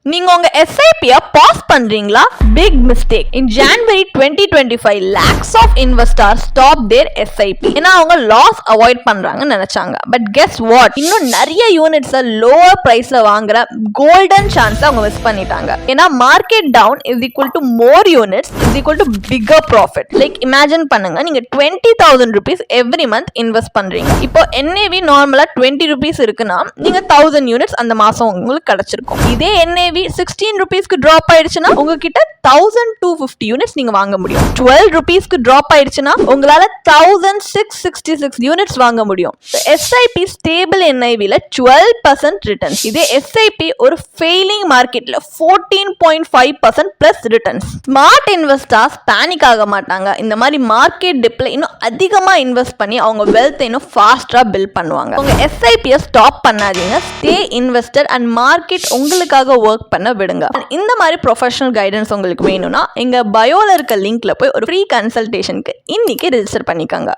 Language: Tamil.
நீங்க உங்க SIP-ய பாஸ் பண்றீங்களா? Big mistake. In January 2025, lakhs of investors stopped their SIP. ஏன்னா அவங்க லாஸ் அவாய்ட் பண்றாங்கன்னு நினைச்சாங்க. But guess what? இன்னும் நிறைய யூனிட்ஸ் லோவர் பிரைஸ்ல வாங்குற கோல்டன் சான்ஸ் அவங்க மிஸ் பண்ணிட்டாங்க. ஏன்னா market down is equal to more units is equal to bigger profit. Like imagine பண்ணுங்க, நீங்க 20,000 rupees எவ்ரி மந்த் இன்வெஸ்ட் பண்றீங்க. இப்போ NAV நார்மலா 20 rupees இருக்குன்னா நீங்க 1000 யூனிட்ஸ் அந்த மாசம் உங்களுக்கு கிடைச்சிருக்கும். இதே NAV 16 rupeesக்கு டிராப் ஆயிடுச்சுன்னா உங்ககிட்ட 1250 யூனிட்ஸ் நீங்க வாங்க முடியும். 12 rupeesக்கு டிராப் ஆயிடுச்சுன்னா உங்களால 1666 யூனிட்ஸ் வாங்க முடியும். SIP ஸ்டேபிள் NIV-ல 12% ரிட்டர்ன்ஸ். இதே SIP ஒரு ஃபெயிலிங் மார்க்கெட்ல 14.5% plus returns. Smart investors panic ஆக மாட்டாங்க. இந்த மாதிரி மார்க்கெட் டிப்ல இன்னும் அதிகமா இன்வெஸ்ட் பண்ணி அவங்க வெல்த் இன்னும் ஃபாஸ்டா பில்ட் பண்ணுவாங்க. உங்க SIP-ய ஸ்டாப் பண்ணாதீங்க. ஸ்டே இன்வெஸ்டட் அண்ட் மார்க்கெட் உங்களுக்காக ஒர்க் பண்ண விடுங்க. இந்த மாதிரி ப்ரொஃபஷனல் கைடன்ஸ் உங்களுக்கு வேணும்னா எங்க பயோல இருக்க லிங்க்ல போய் ஒரு ஃப்ரீ கன்சல்டேஷனுக்கு இன்னைக்கு ரெஜிஸ்டர் பண்ணிக்கோங்க.